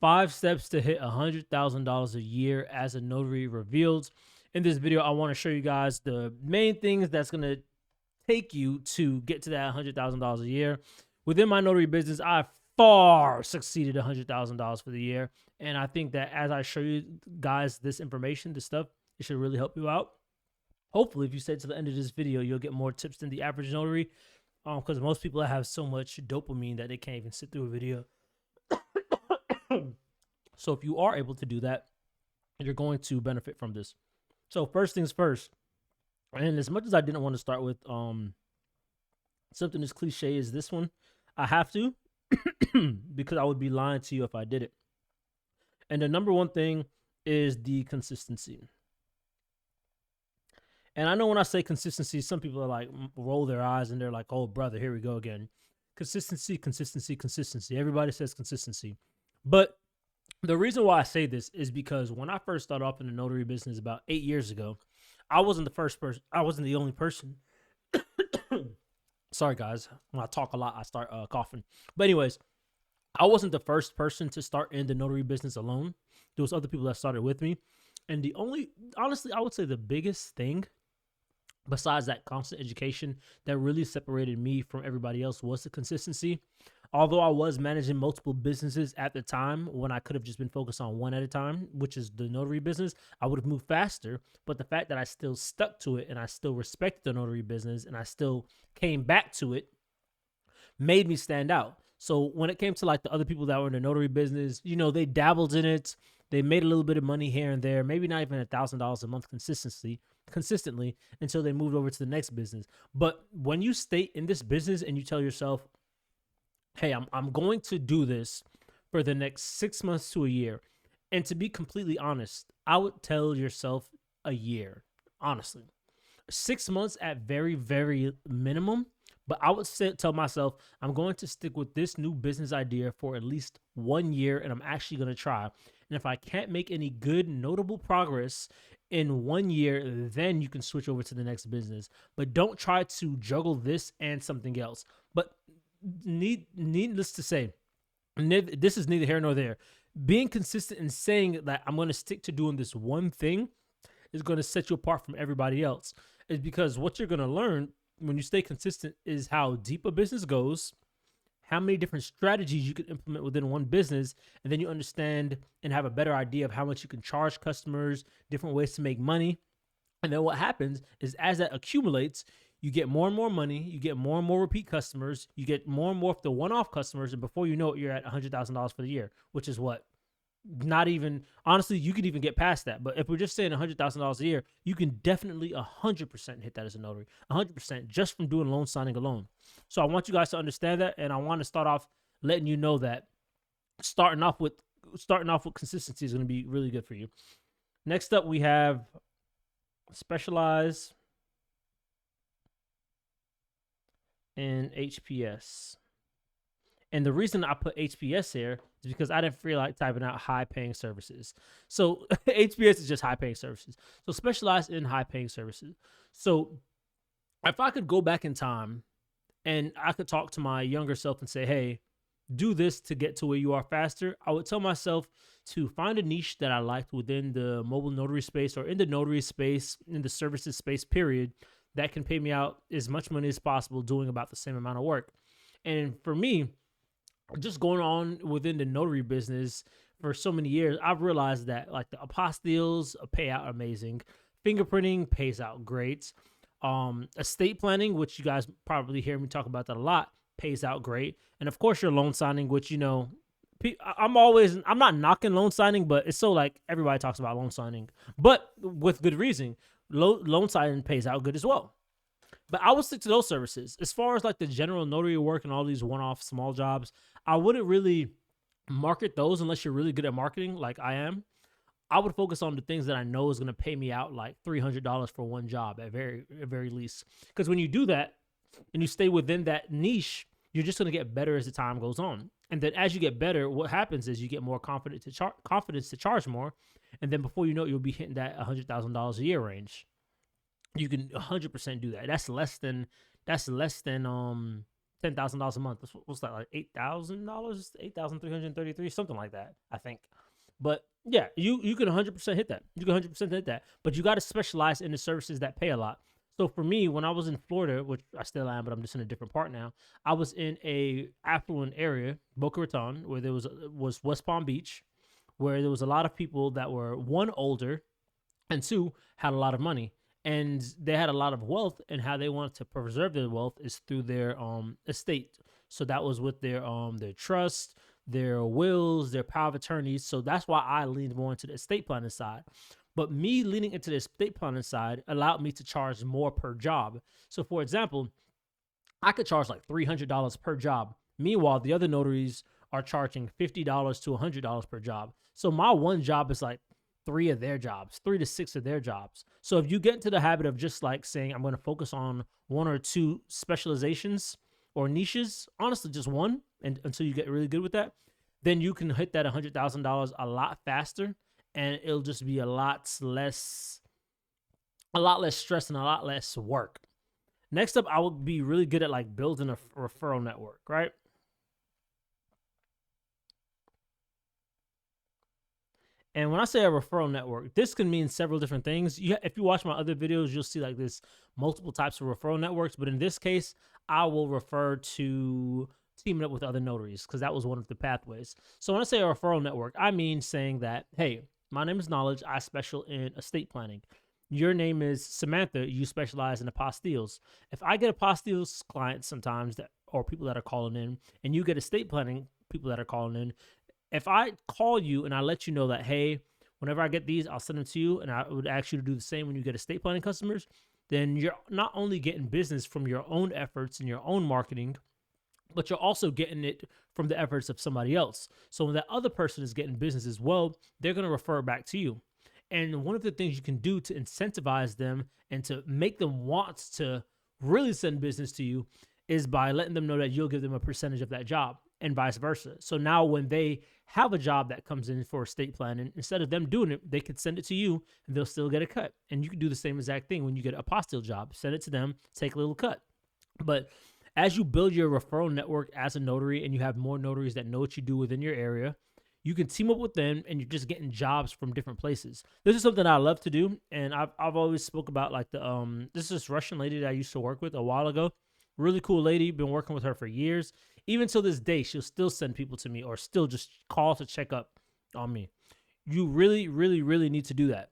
5 steps to hit $100,000 a year as a notary revealed. In this video, I want to show you guys the main things that's going to take you to get to that $100,000 a year. Within my notary business, I far succeeded $100,000 for the year. And I think that as I show you guys this information, this stuff, it should really help you out. Hopefully, if you stay to the end of this video, you'll get more tips than the average notary. Because most people have so much dopamine that they can't even sit through a video. So if you are able to do that, you're going to benefit from this. So first things first, and as much as I didn't want to start with something as cliche as this one, I have to because I would be lying to you if I did it. And the number one thing is the consistency. And I know when I say consistency, some people are like roll their eyes and they're like, "Oh, brother, here we go again." Consistency, consistency, consistency. Everybody says consistency. But the reason why I say this is because when I first started off in the notary business about 8 years ago, I wasn't the first person. I wasn't the only person. Sorry, guys. When I talk a lot, I start coughing. But anyways, I wasn't the first person to start in the notary business alone. There was other people that started with me. And the only, honestly, I would say the biggest thing besides that constant education that really separated me from everybody else was the consistency. Although I was managing multiple businesses at the time when I could have just been focused on one at a time, which is the notary business, I would have moved faster. But the fact that I still stuck to it and I still respected the notary business and I still came back to it made me stand out. So when it came to like the other people that were in the notary business, you know, they dabbled in it. They made a little bit of money here and there, maybe not even $1,000 a month consistently until they moved over to the next business. But when you stay in this business and you tell yourself, hey, I'm going to do this for the next 6 months to a year. And to be completely honest, I would tell yourself a year, honestly. 6 months at very, very minimum. But I would tell myself, I'm going to stick with this new business idea for at least 1 year, and I'm actually going to try. And if I can't make any good, notable progress in 1 year, then you can switch over to the next business. But don't try to juggle this and something else. But needless to say, this is neither here nor there. Being consistent in saying that I'm going to stick to doing this one thing is going to set you apart from everybody else. Is because what you're going to learn when you stay consistent is how deep a business goes, how many different strategies you can implement within one business, and then you understand and have a better idea of how much you can charge customers, different ways to make money. And then what happens is as that accumulates, you get more and more money, you get more and more repeat customers, you get more and more of the one-off customers, and before you know it, you're at $100,000 for the year, which is what? Not even, honestly, you could even get past that. But if we're just saying $100,000 a year, you can definitely 100% hit that as a notary, 100% just from doing loan signing alone. So I want you guys to understand that, and I want to start off letting you know that starting off with consistency is going to be really good for you. Next up, we have specialize in HPS. And the reason I put HPS here is because I didn't feel like typing out high-paying services. So HPS is just high-paying services. So specialize in high-paying services. So if I could go back in time and I could talk to my younger self and say, hey, do this to get to where you are faster, I would tell myself to find a niche that I liked within the mobile notary space or in the notary space, in the services space, period, that can pay me out as much money as possible doing about the same amount of work. And for me, just going on within the notary business for so many years, I've realized that like the apostilles pay out amazing. Fingerprinting pays out great. Estate planning, which you guys probably hear me talk about that a lot, pays out great. And of course your loan signing, which, you know, I'm not knocking loan signing, but it's so like everybody talks about loan signing, but with good reason. Loan signing pays out good as well. But I would stick to those services. As far as like the general notary work and all these one-off small jobs, I wouldn't really market those unless you're really good at marketing like I am. I would focus on the things that I know is going to pay me out like $300 for one job at very least. Because when you do that and you stay within that niche, you're just going to get better as the time goes on. And then as you get better, what happens is you get more confidence to charge more. And then before you know it, you'll be hitting that $100,000 a year range. You can 100% do that. That's less than $10,000 a month. What's that, like $8,000, 8,333, something like that, I think. But yeah, you can 100% hit that. You can 100% hit that. But you got to specialize in the services that pay a lot. So for me, when I was in Florida, which I still am, but I'm just in a different part now, I was in a affluent area, Boca Raton, where there was West Palm Beach, where there was a lot of people that were, one, older, and two, had a lot of money, and they had a lot of wealth, and how they wanted to preserve their wealth is through their estate. So that was with their trust, their wills, their power of attorneys. So that's why I leaned more into the estate planning side. But me leaning into the estate planning side allowed me to charge more per job. So for example, I could charge like $300 per job. Meanwhile, the other notaries are charging $50 to $100 per job. So my one job is like three of their jobs, 3 to 6 of their jobs. So if you get into the habit of just like saying, I'm going to focus on one or two specializations or niches, honestly, just one, and until you get really good with that, then you can hit that $100,000 a lot faster, and it'll just be a lot less stress and a lot less work. Next up, I would be really good at like building a referral network, right? And when I say a referral network, this can mean several different things. If you watch my other videos, you'll see like this multiple types of referral networks. But in this case, I will refer to teaming up with other notaries, because that was one of the pathways. So when I say a referral network, I mean saying that, hey, my name is Knowledge. I special in estate planning. Your name is Samantha. You specialize in apostilles. If I get apostilles clients sometimes or people that are calling in, and you get estate planning people that are calling in, if I call you and I let you know that, hey, whenever I get these, I'll send them to you, and I would ask you to do the same when you get estate planning customers, then you're not only getting business from your own efforts and your own marketing, but you're also getting it from the efforts of somebody else. So when that other person is getting business as well, they're going to refer it back to you. And one of the things you can do to incentivize them and to make them want to really send business to you is by letting them know that you'll give them a percentage of that job, and vice versa. So now when they have a job that comes in for estate planning, instead of them doing it, they could send it to you and they'll still get a cut. And you can do the same exact thing when you get an apostille job. Send it to them, take a little cut. But as you build your referral network as a notary and you have more notaries that know what you do within your area, you can team up with them, and you're just getting jobs from different places. This is something I love to do, and I've always spoke about like this is Russian lady that I used to work with a while ago. Really cool lady, been working with her for years. Even till this day, she'll still send people to me or still just call to check up on me. You really, really, really need to do that.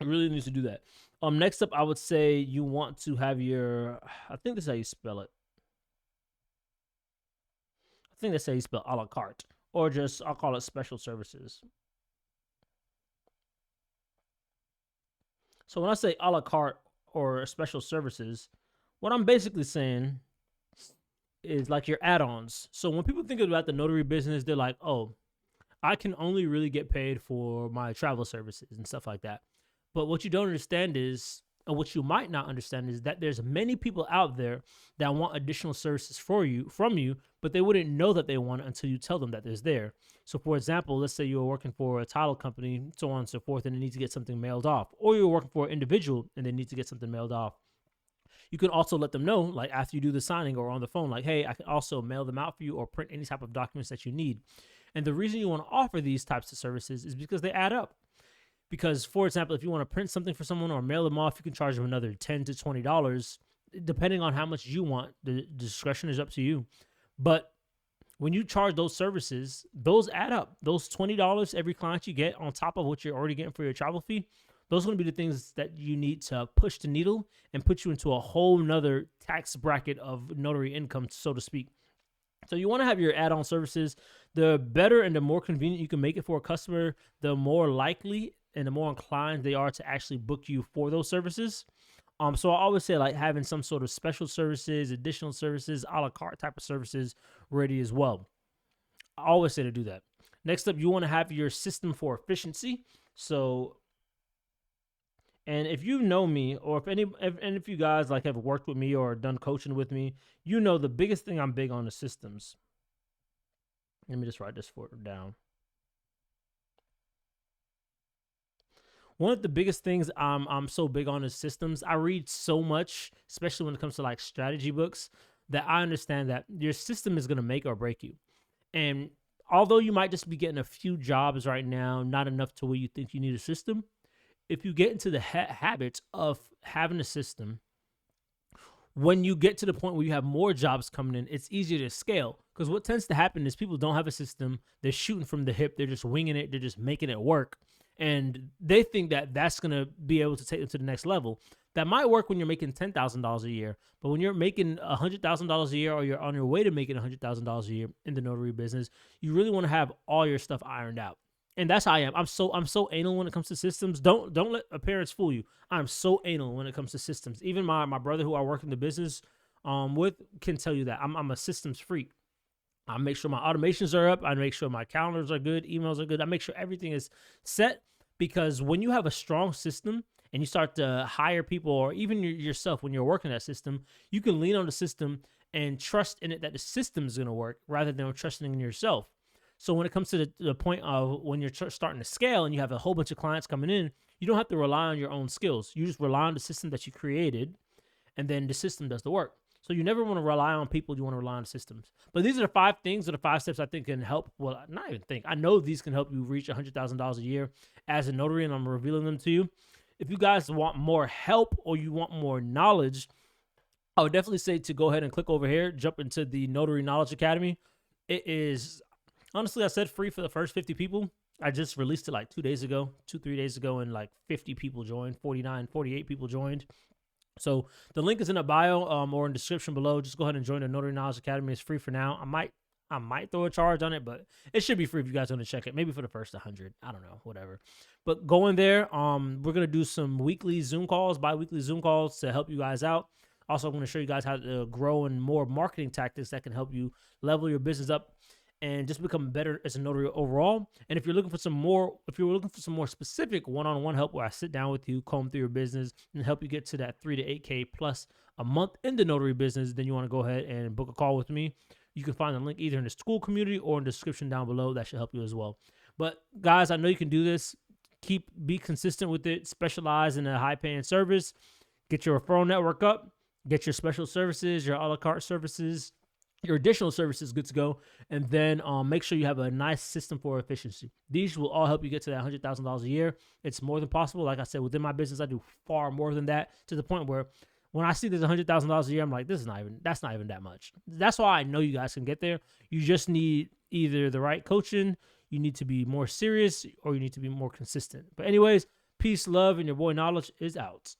Really need to do that. Next up, I would say you want to have your, I think this is how you spell it. I think that's how you spell a la carte, or just, I'll call it special services. So when I say a la carte or special services, what I'm basically saying is like your add-ons. So when people think about the notary business, they're like, oh, I can only really get paid for my travel services and stuff like that. But what you don't understand is, or what you might not understand, is that there's many people out there that want additional services from you, but they wouldn't know that they want it until you tell them that there's there. So for example, let's say you're working for a title company, so on and so forth, and they need to get something mailed off, or you're working for an individual and they need to get something mailed off. You can also let them know, like after you do the signing or on the phone, like, hey, I can also mail them out for you or print any type of documents that you need. And the reason you want to offer these types of services is because they add up. Because, for example, if you want to print something for someone or mail them off, you can charge them another $10 to $20, depending on how much you want. The discretion is up to you. But when you charge those services, those add up. Those $20 every client you get on top of what you're already getting for your travel fee, those are going to be the things that you need to push the needle and put you into a whole nother tax bracket of notary income, so to speak. So you want to have your add-on services. The better and the more convenient you can make it for a customer, the more likely and the more inclined they are to actually book you for those services. So I always say like having some sort of special services, additional services, a la carte type of services ready as well. I always say to do that. Next up, you want to have your system for efficiency. So, and if you know me, or if you guys like have worked with me or done coaching with me, you know the biggest thing I'm big on is systems. Let me just write this down. One of the biggest things I'm so big on is systems. I read so much, especially when it comes to like strategy books. that I understand that your system is going to make or break you. And although you might just be getting a few jobs right now, not enough to where you think you need a system, if you get into the habits of having a system, when you get to the point where you have more jobs coming in, it's easier to scale. Because what tends to happen is people don't have a system. They're shooting from the hip. They're just winging it. They're just making it work. And they think that that's going to be able to take them to the next level. That might work when you're making $10,000 a year. But when you're making $100,000 a year, or you're on your way to making $100,000 a year in the notary business, you really want to have all your stuff ironed out. And that's how I am. I'm so anal when it comes to systems. Don't let appearance fool you. I'm so anal when it comes to systems. Even my brother, who I work in the business with, can tell you that I'm a systems freak. I make sure my automations are up. I make sure my calendars are good, emails are good. I make sure everything is set, because when you have a strong system and you start to hire people, or even yourself when you're working that system, you can lean on the system and trust in it that the system is going to work, rather than trusting in yourself. So when it comes to the point of when you're starting to scale and you have a whole bunch of clients coming in, you don't have to rely on your own skills. You just rely on the system that you created, and then the system does the work. So you never want to rely on people. You want to rely on systems. But these are the 5 things, or the 5 steps I think can help. Well, not even think. I know these can help you reach $100,000 a year as a notary, and I'm revealing them to you. If you guys want more help or you want more knowledge, I would definitely say to go ahead and click over here, jump into the Notary Knowledge Academy. It is, honestly, I said free for the first 50 people. I just released it like 3 days ago, and like 50 people joined, 48 people joined. So the link is in the bio or in the description below. Just go ahead and join the Notary Knowledge Academy. It's free for now. I might throw a charge on it, but it should be free if you guys want to check it. Maybe for the first 100. I don't know, whatever. But go in there. We're going to do some weekly Zoom calls, bi-weekly Zoom calls to help you guys out. Also, I'm going to show you guys how to grow in more marketing tactics that can help you level your business up and just become better as a notary overall. And if you're looking for some more, specific one-on-one help, where I sit down with you, comb through your business, and help you get to that 3 to 8K plus a month in the notary business, then you want to go ahead and book a call with me. You can find the link either in the school community or in the description down below. That should help you as well. But guys, I know you can do this. Be consistent with it. Specialize in a high-paying service. Get your referral network up. Get your special services, your a la carte services, your additional services good to go, and then make sure you have a nice system for efficiency. These will all help you get to that $100,000 a year. It's more than possible. Like I said, within my business, I do far more than that, to the point where when I see there's $100,000 a year, I'm like, that's not even that much. That's why I know you guys can get there. You just need either the right coaching, you need to be more serious, or you need to be more consistent. But anyways, peace, love, and your boy Knowledge is out.